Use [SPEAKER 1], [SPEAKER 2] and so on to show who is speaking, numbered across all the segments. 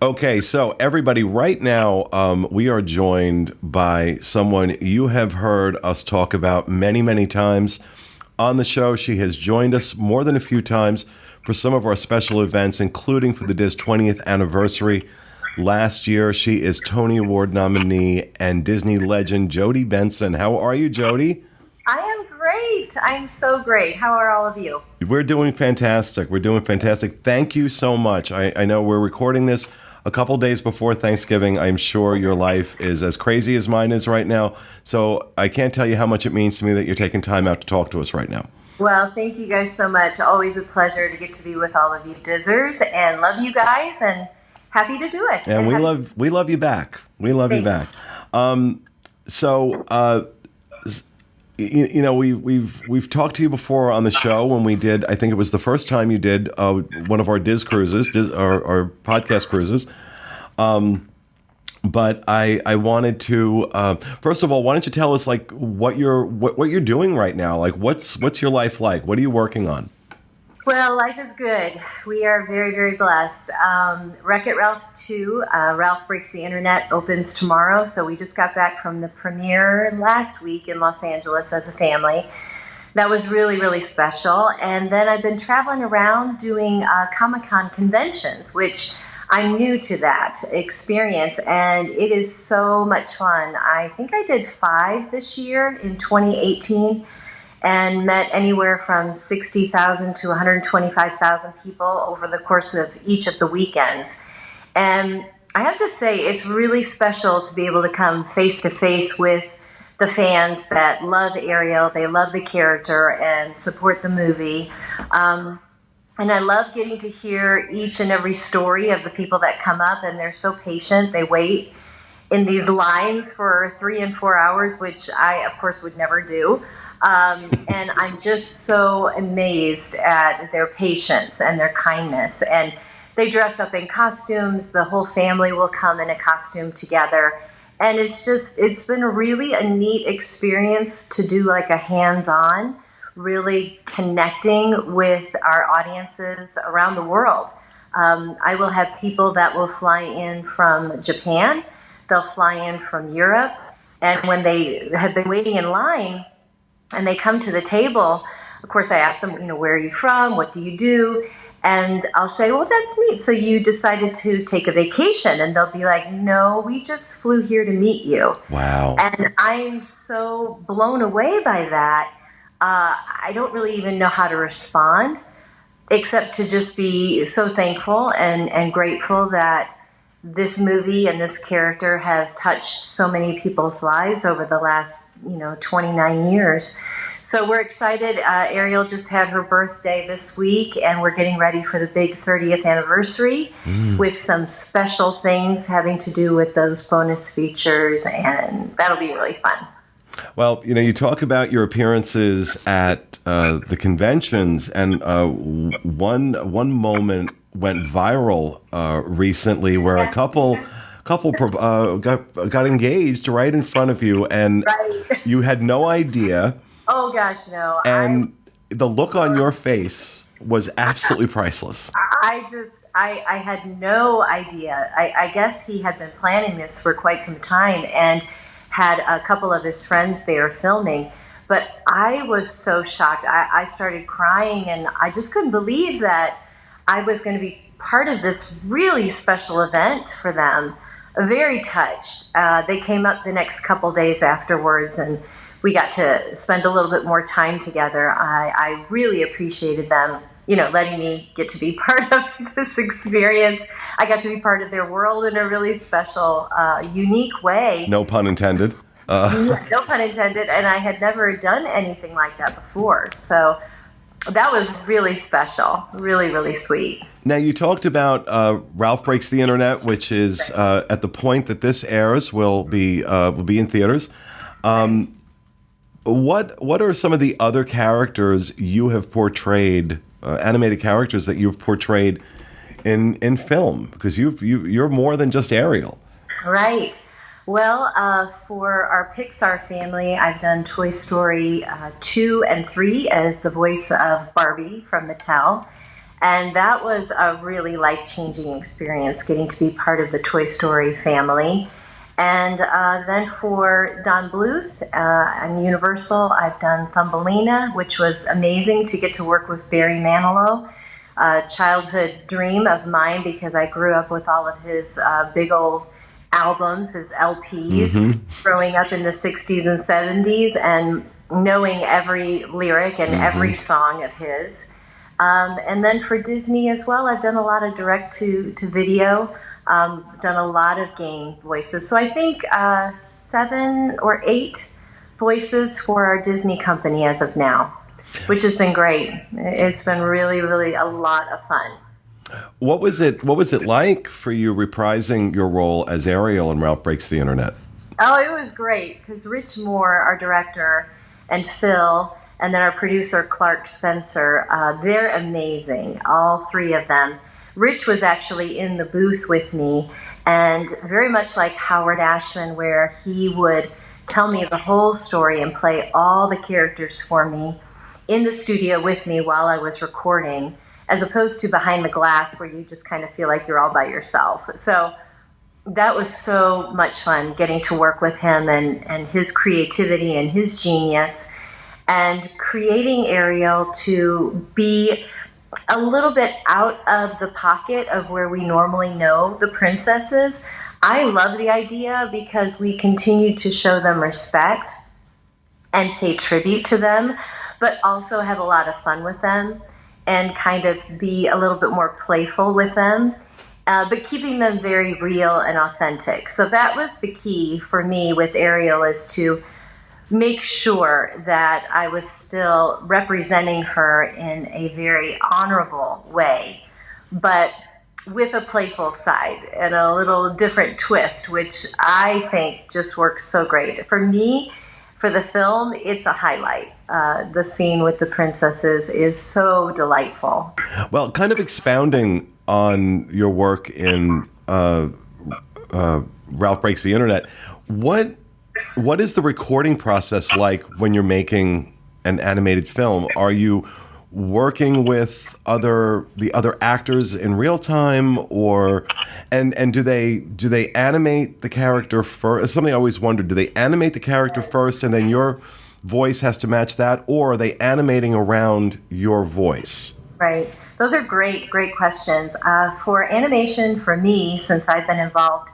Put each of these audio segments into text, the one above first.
[SPEAKER 1] Okay, so everybody, right now, we are joined by someone you have heard us talk about many, many times on the show. She has joined us more than a few times for some of our special events, including for the DIS 20th anniversary last year. She is Tony Award nominee and Disney legend Jodi Benson. How are you, Jodi?
[SPEAKER 2] I am great. I'm so great. How are all of you?
[SPEAKER 1] We're doing fantastic. Thank you so much. I know we're recording this a couple days before Thanksgiving. I'm sure your life is as crazy as mine is right now. So I can't tell you how much it means to me that you're taking time out to talk to us right now.
[SPEAKER 2] Well, thank you guys so much. Always a pleasure to get to be with all of you Dizzers, and love you guys and happy to do it.
[SPEAKER 1] And we love you back. We love you back. You know, we've talked to you before on the show when we did. I think it was the first time you did one of our DIS cruises, our podcast cruises. But I wanted to first of all, why don't you tell us like what you're doing right now? Like what's your life like? What are you working on?
[SPEAKER 2] Well, life is good. We are very, very blessed. Wreck-It Ralph 2, Ralph Breaks the Internet, opens tomorrow. So we just got back from the premiere last week in Los Angeles as a family. That was really, really special. And then I've been traveling around doing Comic-Con conventions, which I'm new to that experience. And it is so much fun. I think I did 5 this year in 2018. And met anywhere from 60,000 to 125,000 people over the course of each of the weekends. And I have to say, it's really special to be able to come face to face with the fans that love Ariel, they love the character and support the movie. And I love getting to hear each and every story of the people that come up, and they're so patient. They wait in these lines for 3 and 4 hours, which I, of course, would never do. And I'm just so amazed at their patience and their kindness. And they dress up in costumes. The whole family will come in a costume together. And it's been really a neat experience to do like a hands-on, really connecting with our audiences around the world. I will have people that will fly in from Japan. They'll fly in from Europe. And when they have been waiting in line, and they come to the table, of course, I ask them, where are you from? What do you do? And I'll say, well, that's neat. So you decided to take a vacation. And they'll be like, no, we just flew here to meet you.
[SPEAKER 1] Wow.
[SPEAKER 2] And I'm so blown away by that. I don't really even know how to respond, except to just be so thankful and grateful that this movie and this character have touched so many people's lives over the last, 29 years. So we're excited. Ariel just had her birthday this week, and we're getting ready for the big 30th anniversary with some special things having to do with those bonus features, and that'll be really fun.
[SPEAKER 1] Well, you talk about your appearances at the conventions, and one moment went viral recently where a couple got engaged right in front of you, and you had no idea.
[SPEAKER 2] Oh gosh, no!
[SPEAKER 1] And the look on your face was absolutely priceless.
[SPEAKER 2] I had no idea. I guess he had been planning this for quite some time and had a couple of his friends there filming. But I was so shocked. I started crying, and I just couldn't believe that I was going to be part of this really special event for them. Very touched. They came up the next couple days afterwards, and we got to spend a little bit more time together. I really appreciated them, letting me get to be part of this experience. I got to be part of their world in a really special, unique way.
[SPEAKER 1] No pun intended.
[SPEAKER 2] No pun intended. And I had never done anything like that before. So that was really special. Really, really sweet.
[SPEAKER 1] Now, you talked about Ralph Breaks the Internet, which is at the point that this airs will be in theaters. What are some of the other characters you have portrayed, animated characters that you've portrayed in film? Because you're more than just Ariel.
[SPEAKER 2] Right. Well, for our Pixar family, I've done Toy Story 2 and 3 as the voice of Barbie from Mattel. And that was a really life-changing experience, getting to be part of the Toy Story family. And then for Don Bluth and Universal, I've done Thumbelina, which was amazing to get to work with Barry Manilow. A childhood dream of mine because I grew up with all of his big old albums, his LPs, growing up in the 60s and 70s and knowing every lyric and every song of his. And then for Disney as well, I've done a lot of direct-to-video, done a lot of game voices. So I think 7 or 8 voices for our Disney company as of now, which has been great. It's been really, really a lot of fun.
[SPEAKER 1] What was it like for you reprising your role as Ariel in Ralph Breaks the Internet?
[SPEAKER 2] Oh, it was great because Rich Moore, our director, and Phil, and then our producer, Clark Spencer, they're amazing, all 3 of them. Rich was actually in the booth with me, and very much like Howard Ashman, where he would tell me the whole story and play all the characters for me in the studio with me while I was recording, as opposed to behind the glass where you just kind of feel like you're all by yourself. So that was so much fun getting to work with him and his creativity and his genius, and creating Ariel to be a little bit out of the pocket of where we normally know the princesses. I love the idea because we continue to show them respect and pay tribute to them, but also have a lot of fun with them and kind of be a little bit more playful with them, but keeping them very real and authentic. So that was the key for me with Ariel, is to make sure that I was still representing her in a very honorable way, but with a playful side and a little different twist, which I think just works so great. For me, for the film, it's a highlight. The scene with the princesses is so delightful.
[SPEAKER 1] Well, kind of expounding on your work in Ralph Breaks the Internet, what is the recording process like when you're making an animated film? Are you working with the other actors in real time, or and do they animate the character first? Something I always wondered: do they animate the character first and then your voice has to match that, or are they animating around your voice?
[SPEAKER 2] Right. Those are great questions. For animation, for me, since I've been involved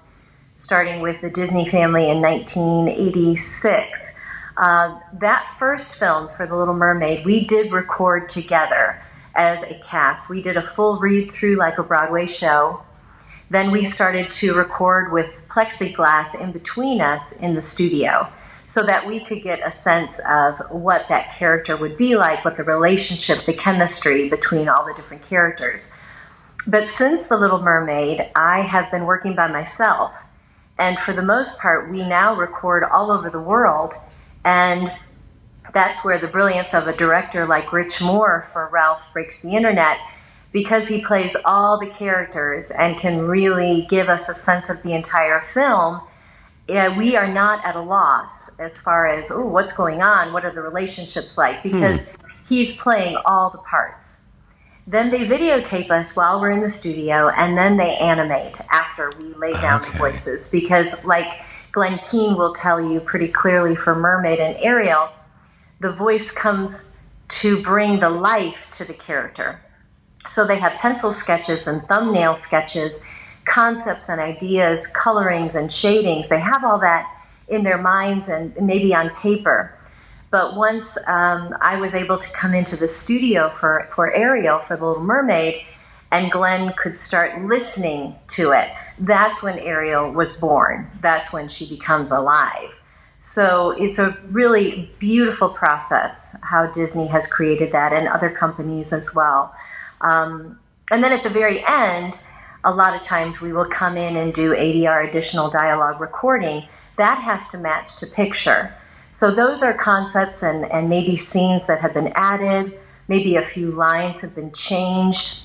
[SPEAKER 2] starting with the Disney family in 1986, that first film for The Little Mermaid, we did record together as a cast. We did a full read-through like a Broadway show. Then we started to record with plexiglass in between us in the studio so that we could get a sense of what that character would be like, what the relationship, the chemistry between all the different characters. But since The Little Mermaid, I have been working by myself. And for the most part, we now record all over the world. And that's where the brilliance of a director like Rich Moore for Ralph Breaks the Internet, because he plays all the characters and can really give us a sense of the entire film, we are not at a loss as far as, what's going on? What are the relationships like? Because he's playing all the parts. Then they videotape us while we're in the studio, and then they animate after we lay down the voices. Because like Glenn Keane will tell you pretty clearly for Mermaid and Ariel, the voice comes to bring the life to the character. So they have pencil sketches and thumbnail sketches, concepts and ideas, colorings and shadings. They have all that in their minds and maybe on paper. But once I was able to come into the studio for Ariel, for The Little Mermaid, and Glenn could start listening to it, that's when Ariel was born. That's when she becomes alive. So it's a really beautiful process how Disney has created that, and other companies as well. And then at the very end, a lot of times we will come in and do ADR, additional dialogue recording. That has to match to picture. So those are concepts and maybe scenes that have been added, maybe a few lines have been changed,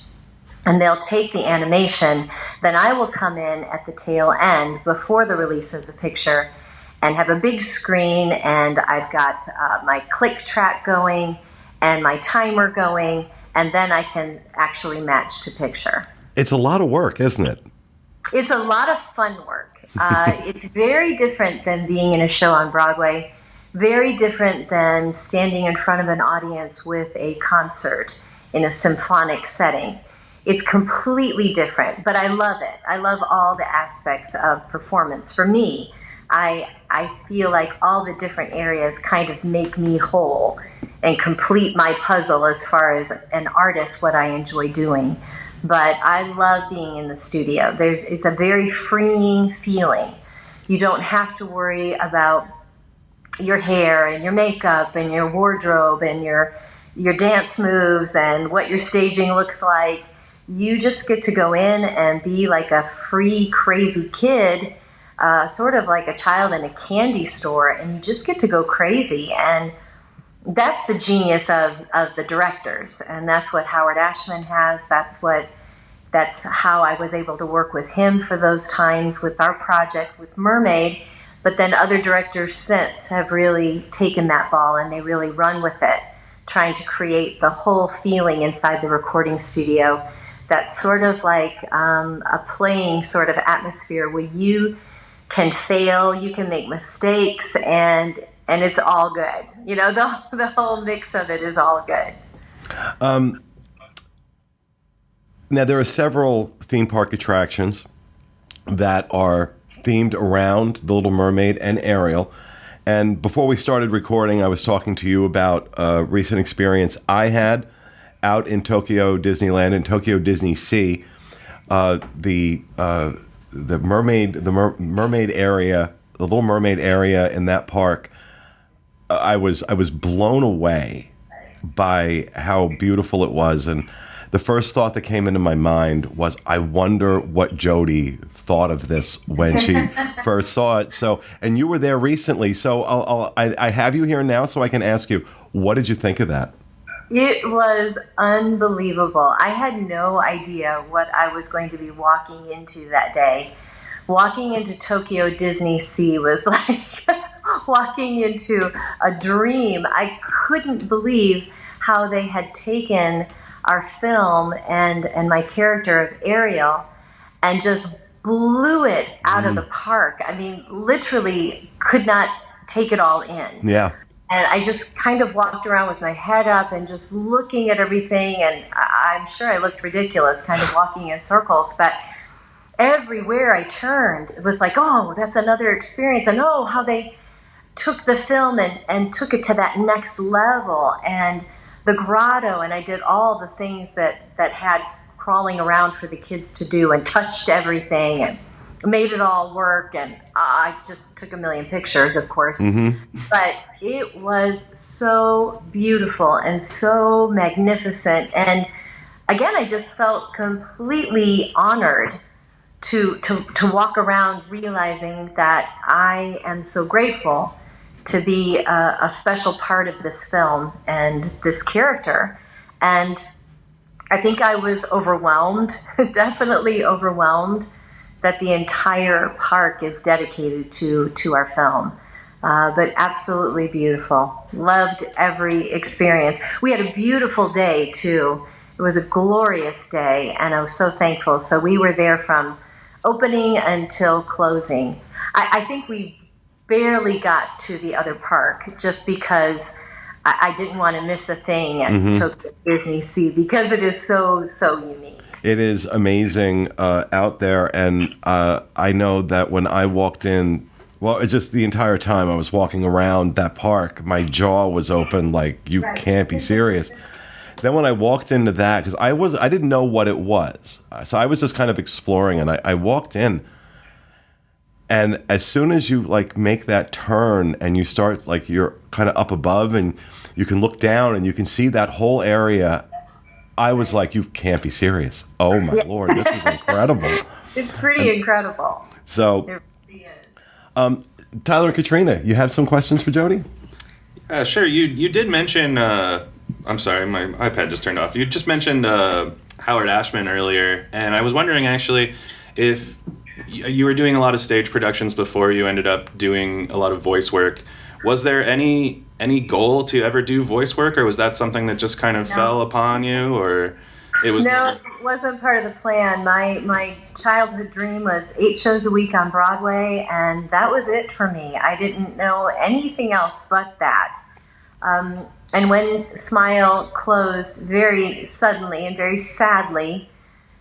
[SPEAKER 2] and they'll take the animation. Then I will come in at the tail end before the release of the picture and have a big screen, and I've got my click track going and my timer going, and then I can actually match to picture.
[SPEAKER 1] It's a lot of work, isn't it?
[SPEAKER 2] It's a lot of fun work. It's very different than being in a show on Broadway, very different than standing in front of an audience with a concert in a symphonic setting. It's completely different, but I love it. I love all the aspects of performance. For me, I feel like all the different areas kind of make me whole and complete my puzzle as far as an artist, what I enjoy doing. But I love being in the studio. It's a very freeing feeling. You don't have to worry about your hair and your makeup and your wardrobe and your dance moves and what your staging looks like. You just get to go in and be like a free, crazy kid, sort of like a child in a candy store, and you just get to go crazy. And that's the genius of the directors, and that's what Howard Ashman has. That's how I was able to work with him for those times with our project with Mermaid. But then other directors since have really taken that ball and they really run with it, trying to create the whole feeling inside the recording studio. That's sort of like a playing sort of atmosphere where you can fail, you can make mistakes, and it's all good. You know, the whole mix of it is all good.
[SPEAKER 1] Now, there are several theme park attractions that are themed around The Little Mermaid and Ariel. And before we started recording, I was talking to you about a recent experience I had out in Tokyo Disneyland and Tokyo DisneySea. The mermaid area, the Little Mermaid area in that park, I was blown away by how beautiful it was. And the first thought that came into my mind was, I wonder what Jodi thought of this when she first saw it. So, and you were there recently, so I have you here now, so I can ask you, what did you think of that?
[SPEAKER 2] It was unbelievable. I had no idea what I was going to be walking into that day. Walking into Tokyo DisneySea was like walking into a dream. I couldn't believe how they had taken our film and my character of Ariel and just blew it out of the park. I mean, literally could not take it all in.
[SPEAKER 1] Yeah.
[SPEAKER 2] And I just kind of walked around with my head up and just looking at everything. And I'm sure I looked ridiculous, kind of walking in circles. But everywhere I turned, it was like, oh, that's another experience. And oh, how they took the film and took it to that next level. And the grotto, and I did all the things that had crawling around for the kids to do and touched everything and made it all work. And I just took a million pictures, of course. Mm-hmm. But it was so beautiful and so magnificent. And again, I just felt completely honored to walk around realizing that I am so grateful to be a special part of this film and this character. And I think I was overwhelmed, definitely overwhelmed, that the entire park is dedicated to our film. But absolutely beautiful. Loved every experience. We had a beautiful day, too. It was a glorious day, and I was so thankful. So we were there from opening until closing. I think we barely got to the other park just because I didn't want to miss a thing at Tokyo DisneySea because it is so unique.
[SPEAKER 1] It is amazing out there, and I know that when I walked in, well, it's just the entire time I was walking around that park, my jaw was open like, you can't be serious. Then when I walked into that, because I didn't know what it was, so I was just kind of exploring, and I walked in, and as soon as you like make that turn and you start like you're kind of up above and you can look down and you can see that whole area, I was like, you can't be serious. Oh my Lord, this is incredible.
[SPEAKER 2] It's pretty incredible.
[SPEAKER 1] So,
[SPEAKER 2] it really is.
[SPEAKER 1] Tyler and Katrina, you have some questions for Jodi?
[SPEAKER 3] Sure. You did mention, I'm sorry, my iPad just turned off. You just mentioned Howard Ashman earlier, and I was wondering actually if you were doing a lot of stage productions before you ended up doing a lot of voice work. Was there any goal to ever do voice work, or was that something that just kind of fell upon you, or it was?
[SPEAKER 2] No, it wasn't part of the plan. My childhood dream was 8 shows a week on Broadway, and that was it for me. I didn't know anything else but that. And when Smile closed very suddenly and very sadly,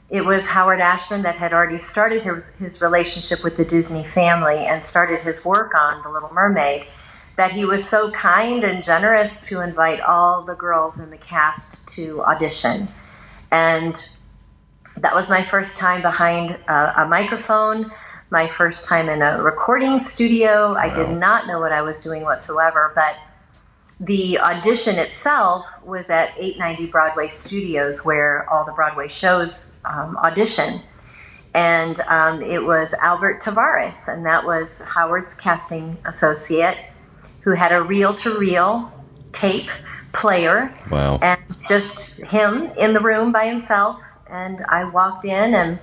[SPEAKER 2] it was Howard Ashman that had already started his relationship with the Disney family and started his work on The Little Mermaid, that he was so kind and generous to invite all the girls in the cast to audition. And that was my first time behind a microphone, my first time in a recording studio. I did not know what I was doing whatsoever, but the audition itself was at 890 Broadway Studios, where all the Broadway shows audition. And it was Albert Tavares, and that was Howard's casting associate, who had a reel-to-reel tape player.
[SPEAKER 1] Wow.
[SPEAKER 2] And just him in the room by himself. And I walked in, and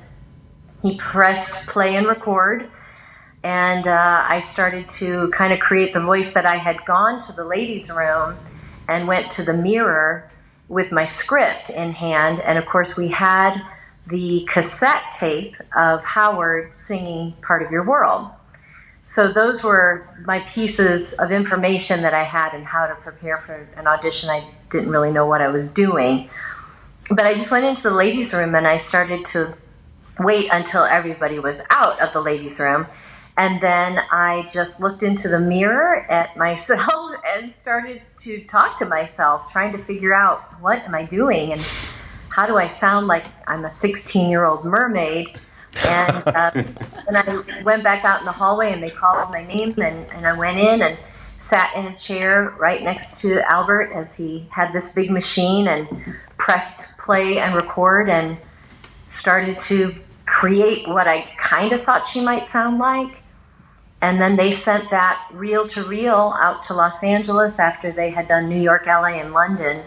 [SPEAKER 2] he pressed play and record. And I started to kind of create the voice that I had gone to the ladies' room and went to the mirror with my script in hand. And of course, we had the cassette tape of Howard singing Part of Your World. So those were my pieces of information that I had and how to prepare for an audition. I didn't really know what I was doing. But I just went into the ladies' room, and I started to wait until everybody was out of the ladies' room. And then I just looked into the mirror at myself and started to talk to myself, trying to figure out, what am I doing? And how do I sound like I'm a 16-year-old mermaid? And I went back out in the hallway, and they called my name, and I went in and sat in a chair right next to Albert as he had this big machine and pressed play and record and started to create what I kind of thought she might sound like. And then they sent that reel-to-reel out to Los Angeles after they had done New York, LA, and London.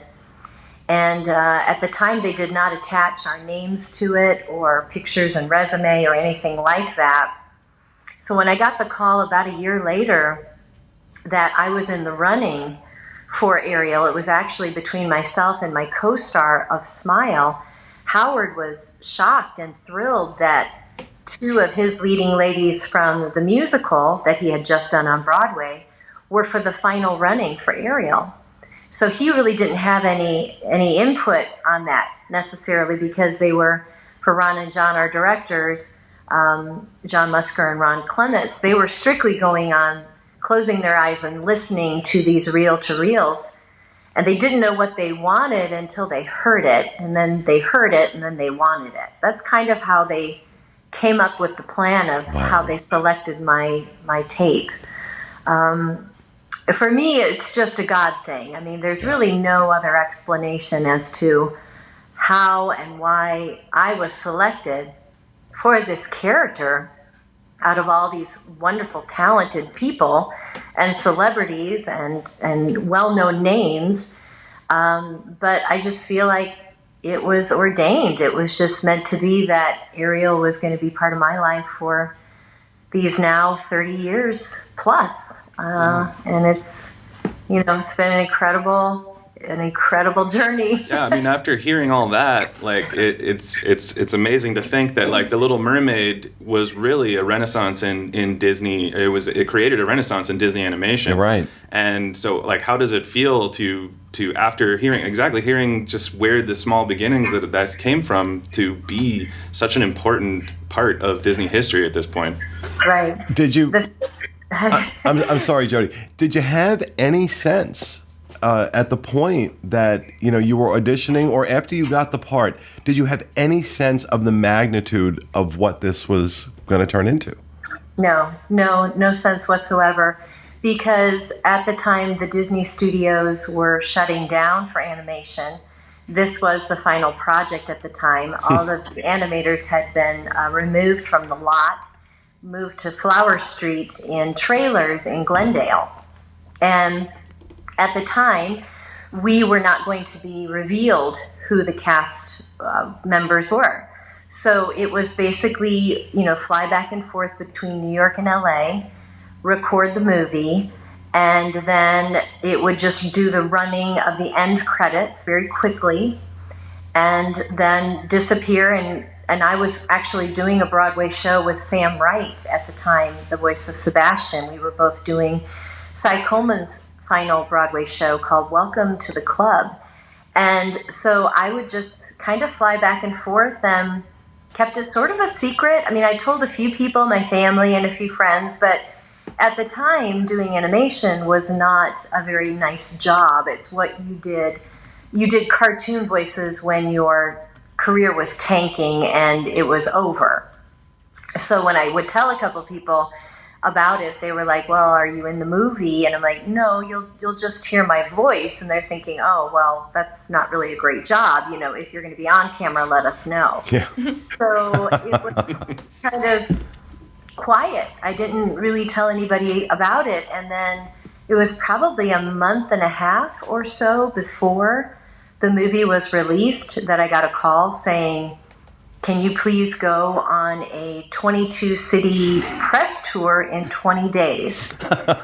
[SPEAKER 2] And at the time, they did not attach our names to it or pictures and resume or anything like that. So when I got the call about a year later that I was in the running for Ariel, it was actually between myself and my co-star of Smile. Howard was shocked and thrilled that 2 of his leading ladies from the musical that he had just done on Broadway were for the final running for Ariel. So he really didn't have any input on that necessarily, because they were, for Ron and John, our directors, John Musker and Ron Clements, they were strictly going on, closing their eyes and listening to these reel-to-reels. And they didn't know what they wanted until they heard it, and then they heard it, and then they wanted it. That's kind of how they came up with the plan of how they selected my tape. For me, it's just a God thing. I mean, there's really no other explanation as to how and why I was selected for this character out of all these wonderful, talented people and celebrities and well-known names. But I just feel like it was ordained. It was just meant to be that Ariel was going to be part of my life for these now 30 years plus. And it's, it's been an incredible journey.
[SPEAKER 3] Yeah, I mean, after hearing all that, like it's amazing to think that like The Little Mermaid was really a renaissance in Disney. It created a renaissance in Disney animation.
[SPEAKER 1] You're right.
[SPEAKER 3] And so, like, how does it feel to after hearing just where the small beginnings that came from to be such an important part of Disney history at this point?
[SPEAKER 2] Right.
[SPEAKER 1] Did you? I'm sorry, Jodi. Did you have any sense at the point that you were auditioning, or after you got the part, did you have any sense of the magnitude of what this was going to turn into? No sense whatsoever, because at the time the Disney studios were shutting down for animation. This was the final project at the time. All of the animators had been removed from the lot, moved to Flower Street in trailers in Glendale. And at the time, we were not going to be revealed who the cast members were. So it was basically, fly back and forth between New York and LA, record the movie,
[SPEAKER 2] And then it would just do the running of the end credits very quickly and then disappear. And I was actually doing a Broadway show with Sam Wright at the time, the voice of Sebastian. We were both doing Cy Coleman's final Broadway show called Welcome to the Club. And so I would just kind of fly back and forth and kept it sort of a secret. I mean, I told a few people, my family and a few friends, but at the time, doing animation was not a very nice job. It's what you did. You did cartoon voices when your career was tanking and it was over. So when I would tell a couple people about it, they were like, well, are you in the movie? And I'm like, no, you'll just hear my voice. And they're thinking, oh, well, that's not really a great job. You know, if you're going to be on camera, let us know.
[SPEAKER 1] Yeah.
[SPEAKER 2] So it was kind of quiet. I didn't really tell anybody about it. And then it was probably a month and a half or so before the movie was released that I got a call saying, can you please go on a 22-city press tour in 20 days?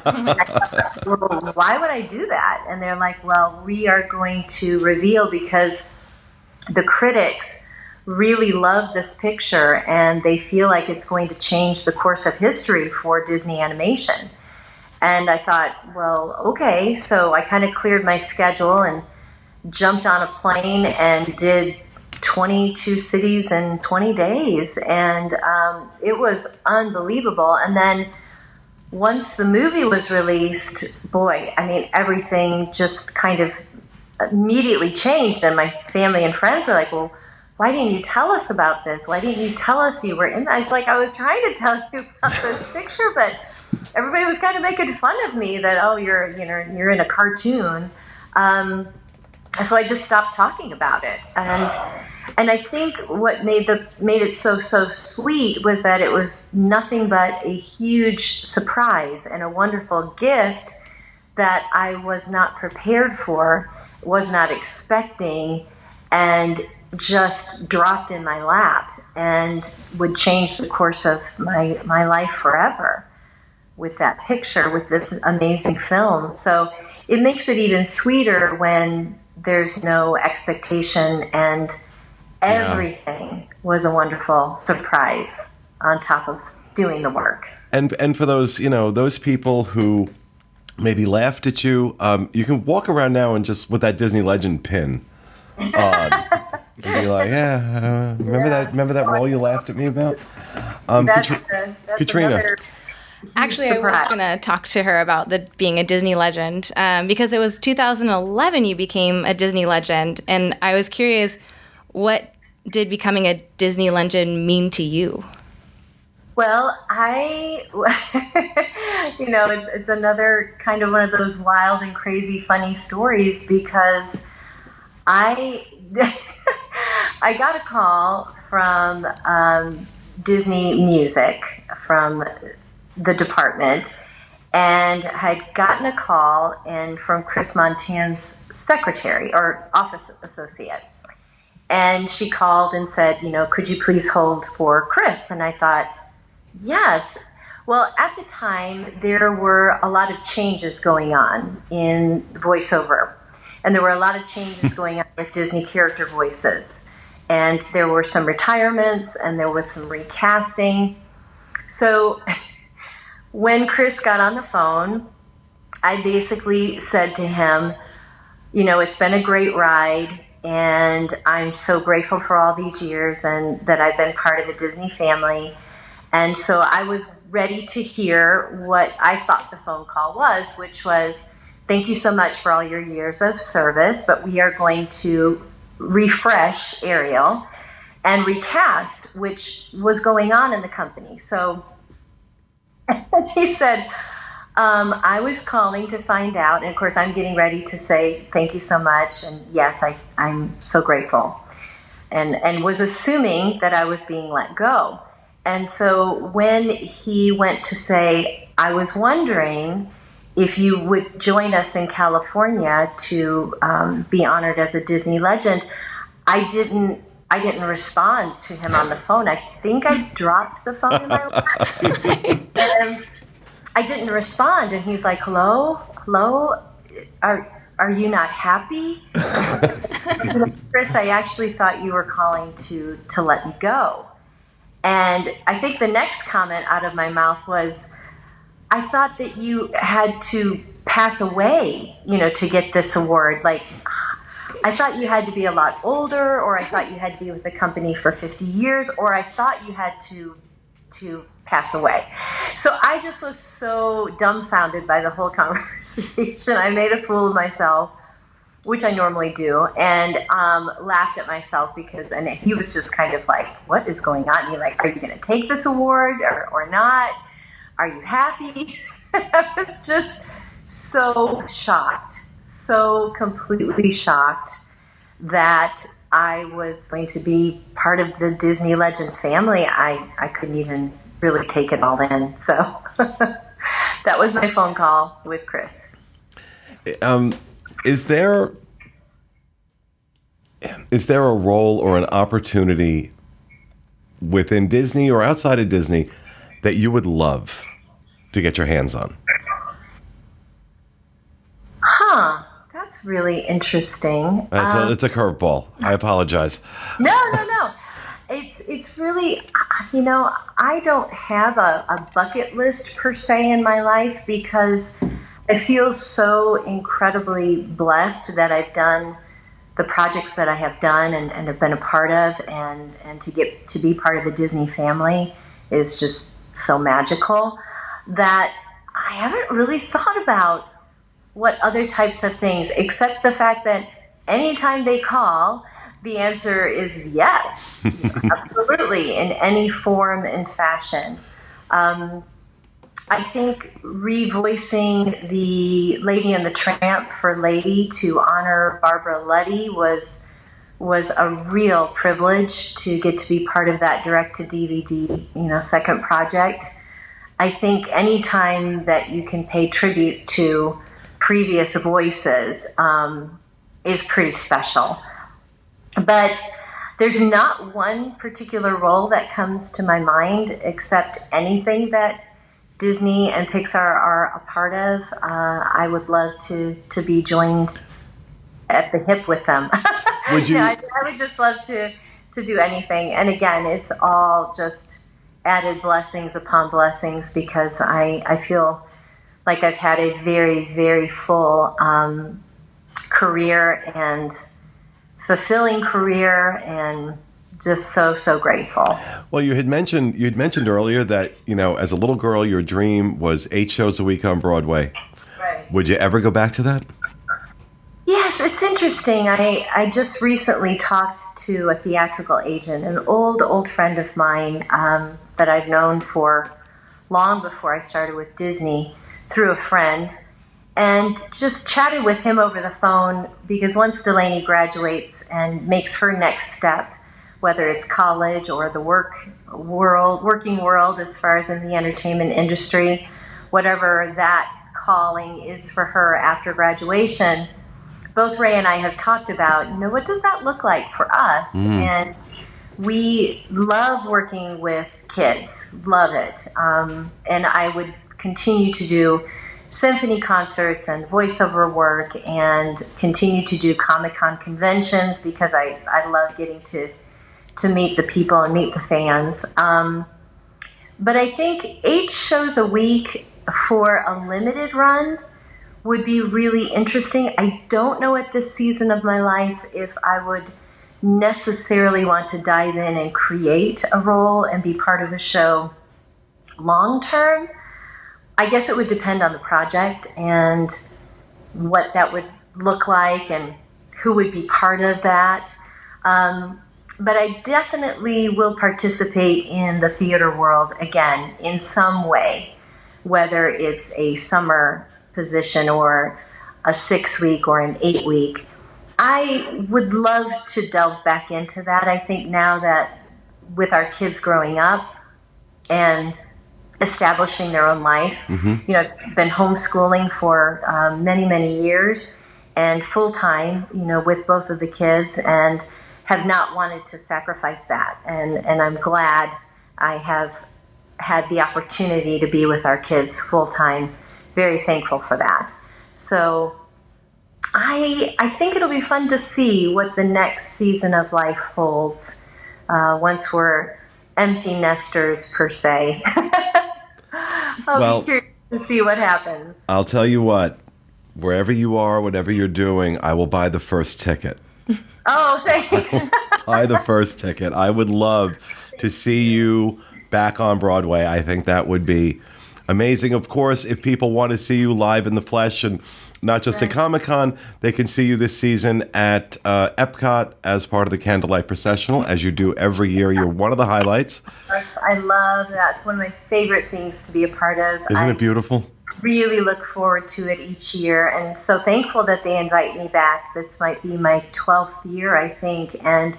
[SPEAKER 2] And I thought, well, why would I do that? And they're like, well, we are going to reveal because the critics really love this picture and they feel like it's going to change the course of history for Disney animation. And I thought, well, okay. So I kind of cleared my schedule and jumped on a plane and did 22 cities in 20 days. And it was unbelievable. And then once the movie was released, boy, I mean, everything just kind of immediately changed. And my family and friends were like, well, why didn't you tell us about this? Why didn't you tell us you were in that? I was like, I was trying to tell you about this picture, but everybody was kind of making fun of me that, oh, you're in a cartoon. So I just stopped talking about it. And I think what made it so sweet was that it was nothing but a huge surprise and a wonderful gift that I was not prepared for, was not expecting, and just dropped in my lap and would change the course of my life forever with that picture, with this amazing film. So it makes it even sweeter when there's no expectation and everything was a wonderful surprise on top of doing the work.
[SPEAKER 1] And for those, those people who maybe laughed at you, you can walk around now and just with that Disney Legend pin on. And be like, remember that role you laughed at me about?
[SPEAKER 2] That's
[SPEAKER 1] Katrina.
[SPEAKER 4] Actually, I was going to talk to her about being a Disney legend because it was 2011 you became a Disney legend. And I was curious, what did becoming a Disney legend mean to you?
[SPEAKER 2] Well, it's another kind of one of those wild and crazy funny stories because I got a call from Disney Music, from the department, and had gotten a call from Chris Montan's secretary or office associate. And she called and said, could you please hold for Chris? And I thought, yes. Well, at the time, there were a lot of changes going on in voiceover. And there were a lot of changes going on with Disney character voices. And there were some retirements and there was some recasting. So when Chris got on the phone, I basically said to him, it's been a great ride and I'm so grateful for all these years and that I've been part of the Disney family. And so I was ready to hear what I thought the phone call was, which was, thank you so much for all your years of service, but we are going to refresh Ariel and recast, which was going on in the company. So he said, I was calling to find out, and of course I'm getting ready to say thank you so much, and yes, I'm so grateful, and was assuming that I was being let go. And so when he went to say, I was wondering if you would join us in California to be honored as a Disney legend, I didn't respond to him on the phone. I think I dropped the phone in my lap. And I didn't respond, and he's like, hello, are you not happy? Chris, I actually thought you were calling to let me go. And I think the next comment out of my mouth was, I thought that you had to pass away, to get this award. Like, I thought you had to be a lot older, or I thought you had to be with the company for 50 years, or I thought you had to pass away. So I just was so dumbfounded by the whole conversation. I made a fool of myself, which I normally do, and laughed at myself and he was just kind of like, what is going on? You're like, are you going to take this award or not? Are you happy? I was just so shocked, so completely shocked that I was going to be part of the Disney Legend family. I couldn't even really take it all in. So that was my phone call with Chris.
[SPEAKER 1] Is there a role or an opportunity within Disney or outside of Disney that you would love to get your hands on?
[SPEAKER 2] That's really interesting.
[SPEAKER 1] It's a curveball. I apologize.
[SPEAKER 2] No. It's really, I don't have a bucket list per se in my life, because I feel so incredibly blessed that I've done the projects that I have done and have been a part of, and to get to be part of the Disney family is just so magical that I haven't really thought about what other types of things, except the fact that anytime they call, the answer is yes, absolutely, in any form and fashion. I think revoicing the Lady and the Tramp for Lady to honor Barbara Luddy was a real privilege to get to be part of that direct-to-DVD, second project. I think any time that you can pay tribute to previous voices is pretty special. But there's not one particular role that comes to my mind, except anything that Disney and Pixar are a part of. I would love to be joined at the hip with them.
[SPEAKER 1] Would you?
[SPEAKER 2] I would just love to do anything. And again, it's all just added blessings upon blessings, because I feel like I've had a very, very full career and fulfilling career, and just so grateful.
[SPEAKER 1] Well, you had mentioned earlier that, as a little girl, your dream was 8 shows a week on Broadway.
[SPEAKER 2] Right.
[SPEAKER 1] Would you ever go back to that?
[SPEAKER 2] Yes, it's interesting. I just recently talked to a theatrical agent, an old friend of mine that I've known for long before I started with Disney, through a friend, and just chatted with him over the phone, because once Delaney graduates and makes her next step, whether it's college or the working world as far as in the entertainment industry, whatever that calling is for her after graduation, both Ray and I have talked about, what does that look like for us? And we love working with kids, love it. And I would continue to do symphony concerts and voiceover work, and continue to do Comic-Con conventions, because I love getting to meet the people and meet the fans. But I think 8 shows a week for a limited run would be really interesting. I don't know at this season of my life if I would necessarily want to dive in and create a role and be part of a show long term. I guess it would depend on the project and what that would look like and who would be part of that. But I definitely will participate in the theater world again in some way, whether it's a summer position or a 6-week or an 8-week. I would love to delve back into that. I think now that with our kids growing up and establishing their own life, I've been homeschooling for many years, and full-time, with both of the kids, and have not wanted to sacrifice that. And I'm glad I have had the opportunity to be with our kids full time. Very thankful for that. So I think it'll be fun to see what the next season of life holds once we're empty nesters, per se. I'll be curious to see what happens.
[SPEAKER 1] I'll tell you what, wherever you are, whatever you're doing, I will buy the first ticket.
[SPEAKER 2] Oh, thanks.
[SPEAKER 1] Buy the first ticket. I would love to see you back on Broadway. I think that would be amazing. Of course, if people want to see you live in the flesh and not just at Comic-Con, they can see you this season at Epcot as part of the Candlelight Processional, as you do every year. You're one of the highlights.
[SPEAKER 2] I love that. It's one of my favorite things to be a part of.
[SPEAKER 1] Isn't it beautiful?
[SPEAKER 2] Really look forward to it each year, and so thankful that they invite me back. This might be my 12th year, I think, and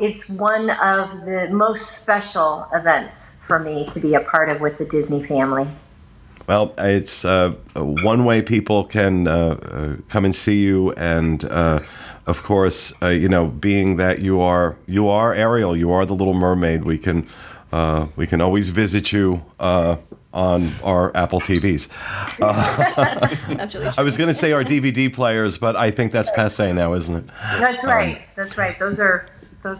[SPEAKER 2] it's one of the most special events for me to be a part of with the Disney family.
[SPEAKER 1] Well, it's one way people can come and see you, and of course, being that you are Ariel, you are the Little Mermaid. We can always visit you on our Apple TVs.
[SPEAKER 4] That's really true.
[SPEAKER 1] I was going to say our DVD players, but I think that's passé now, isn't it?
[SPEAKER 2] That's right. That's right. Those are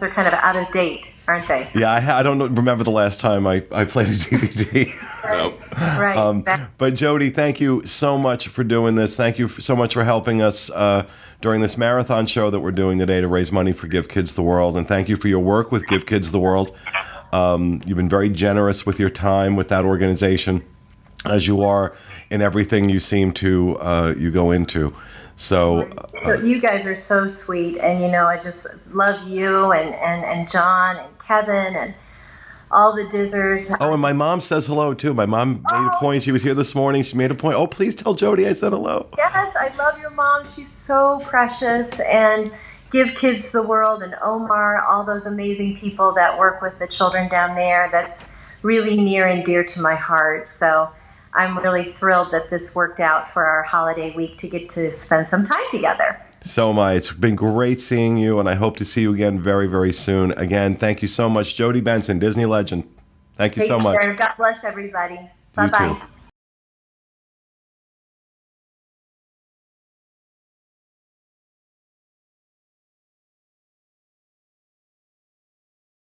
[SPEAKER 2] kind of out of date, aren't they?
[SPEAKER 1] Yeah, I don't remember the last time I played a DVD.
[SPEAKER 3] Nope.
[SPEAKER 2] Right.
[SPEAKER 1] But Jodi, thank you so much for doing this. Thank you so much for helping us during this marathon show that we're doing today to raise money for Give Kids the World. And thank you for your work with Give Kids the World. You've been very generous with your time with that organization, as you are in everything you seem to you go into. So
[SPEAKER 2] you guys are so sweet, and I just love you and John and Kevin and all the Dizzers.
[SPEAKER 1] Oh, and my mom says hello too. My mom made a point. She was here this morning. She made a point. Oh, please tell Jodi I said hello.
[SPEAKER 2] Yes, I love your mom. She's so precious. And Give Kids the World and Omar, all those amazing people that work with the children down there. That's really near and dear to my heart. So I'm really thrilled that this worked out for our holiday week to get to spend some time together.
[SPEAKER 1] So am I. It's been great seeing you, and I hope to see you again very, very soon. Again, thank you so much. Jodi Benson, Disney legend. Thank you so much.
[SPEAKER 2] Take care. God bless everybody. Bye-bye.
[SPEAKER 1] You too.